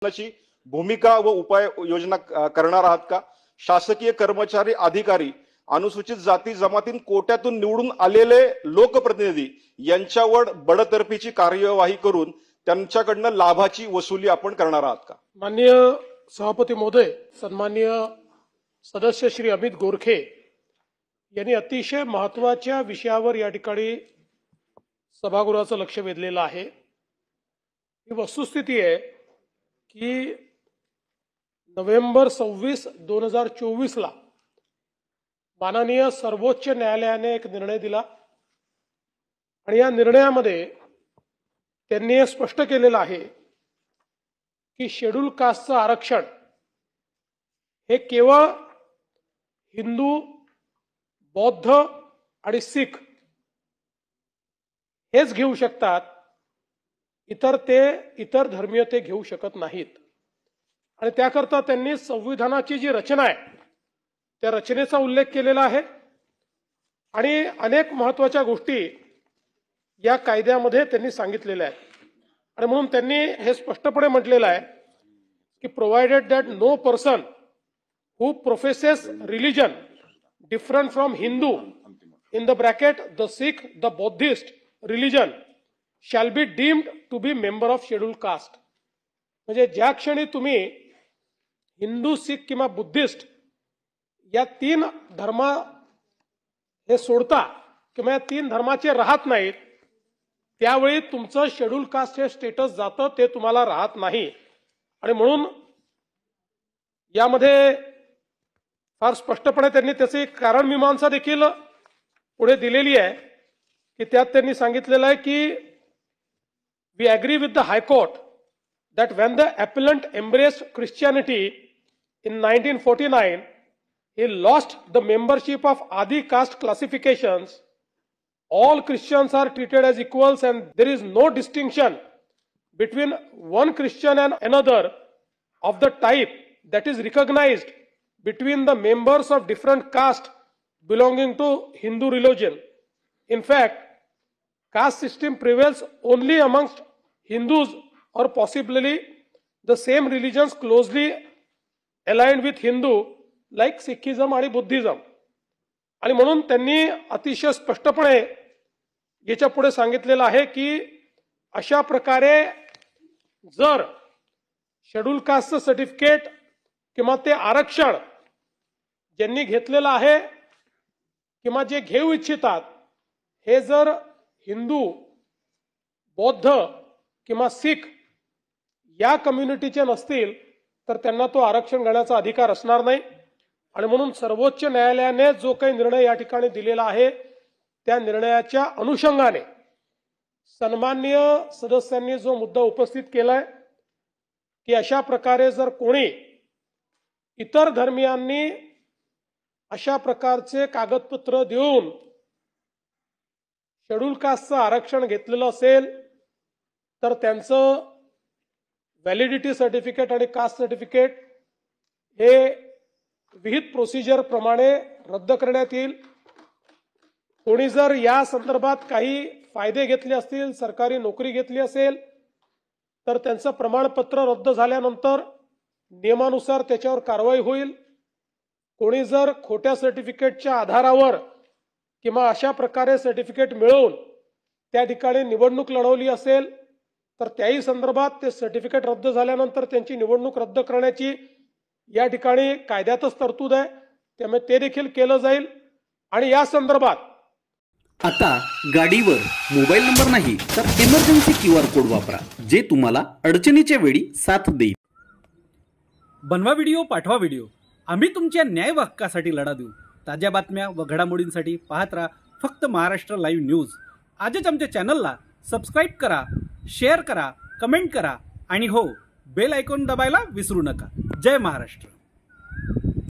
शासनाची भूमिका व उपाय योजना करणार आहात का? शासकीय कर्मचारी अधिकारी अनुसूचित जाती जमातीन कोट्यातून निवडून आलेले लोकप्रतिनिधी यांच्यावर बडतर्फीची कार्यवाही करून त्यांच्याकडनं लाभाची वसुली आपण करणार आहात का? माननीय सभापती महोदय, सन्माननीय सदस्य श्री अमित गोरखे यांनी अतिशय महत्त्वाच्या विषयावर या ठिकाणी सभागृहाचं लक्ष वेधलेलं आहे। ही वस्तुस्थिती आहे की नोव्हेंबर 26, 2024 ला माननीय सर्वोच्च न्यायालयाने एक निर्णय दिला आणि या निर्णयामध्ये त्यांनी हे स्पष्ट केलेलं आहे की शेड्यूल कास्टचं आरक्षण हे केवळ हिंदू, बौद्ध आणि सिख हेच घेऊ शकतात, इतर धर्मीय ते घेऊ शकत नाहीत। आणि त्याकरता त्यांनी संविधानाची जी रचना आहे त्या रचनेचा उल्लेख केलेला आहे आणि अनेक महत्त्वाच्या गोष्टी या कायद्यामध्ये त्यांनी सांगितलेल्या आहेत। आणि म्हणून त्यांनी हे स्पष्टपणे म्हटलेलं आहे की provided that no person who professes religion different from Hindu in the bracket the Sikh the Buddhist religion shall be deemed to be member of schedule caste. म्हणजे ज्या क्षणी तुम्ही हिंदू, सिख किंवा बुद्धिस्ट या तीन धर्म हे सोडता किंवा या तीन धर्माचे राहत नाहीत, त्यावेळी तुमचं शेड्यूल कास्ट हे स्टेटस जातं, ते तुम्हाला राहत नाही। आणि म्हणून यामध्ये फार स्पष्टपणे त्यांनी त्याची एक कारण मीमांसा देखील पुढे दिलेली आहे की त्यात त्यांनी सांगितलेलं आहे की we agree with the high court that when the appellant embraced Christianity in 1949, he lost the membership of Adi caste classifications. All Christians are treated as equals and there is no distinction between one Christian and another of the type that is recognized between the members of different castes belonging to Hindu religion. In fact, caste system prevails only amongst Hindus or possibly the same religions closely aligned with Hindu like Sikhism आणि Buddhism. आणि म्हणून त्यांनी अतिशय स्पष्टपणे याच्या पुढे सांगितलेलं आहे की अशा प्रकारे जर शेड्यूल कास्टचं सर्टिफिकेट किंवा ते आरक्षण ज्यांनी घेतलेलं आहे किंवा जे घेऊ इच्छितात हे जर हिंदू, बौद्ध किंवा सिख या कम्युनिटीचे नसतील तर त्यांना तो आरक्षण घेण्याचा अधिकार असणार नाही। आणि म्हणून सर्वोच्च न्यायालयाने जो काही निर्णय या ठिकाणी दिलेला आहे त्या निर्णयाच्या अनुषंगाने सन्माननीय सदस्यांनी जो मुद्दा उपस्थित केलाय की अशा प्रकारे जर कोणी इतर धर्मियांनी अशा प्रकारचे कागदपत्र देऊन शेड्यूल कास्टचं आरक्षण घेतलेलं असेल तर त्यांचं व्हॅलिडिटी सर्टिफिकेट आणि कास्ट सर्टिफिकेट हे विहित प्रोसिजर प्रमाणे रद्द करण्यात येईल। कोणी जर या संदर्भात काही फायदे घेतले असतील, सरकारी नोकरी घेतली असेल तर त्यांचं प्रमाणपत्र रद्द झाल्यानंतर नियमानुसार त्याच्यावर कारवाई होईल। कोणी जर खोट्या सर्टिफिकेटच्या आधारावर किंवा अशा प्रकारे सर्टिफिकेट मिळवून त्या ठिकाणी निवडणूक लढवली असेल तर त्याही संदर्भात ते सर्टिफिकेट रद्द झाल्यानंतर त्यांची निवडणूक रद्द करण्याची या ठिकाणी कायद्यातच तरतूद आहे, त्यामुळे ते देखील केलं जाईल। आणि या संदर्भात आता गाडीवर मोबाईल नंबर नाही तर इमर्जन्सी QR कोड वापरा, जे तुम्हाला अडचणीच्या वेळी साथ देईल। बनवा व्हिडिओ, पाठवा व्हिडिओ, आम्ही तुमच्या न्याय हक्कासाठी लढा देऊ। ताज्या बातम्या व घडामोडींसाठी पाहत राहा फक्त महाराष्ट्र लाईव्ह न्यूज। आजच आमच्या चॅनलला सबस्क्राईब करा, शेअर करा, कमेंट करा आणि हो, बेल आयकॉन दबायला विसरू नका। जय महाराष्ट्र।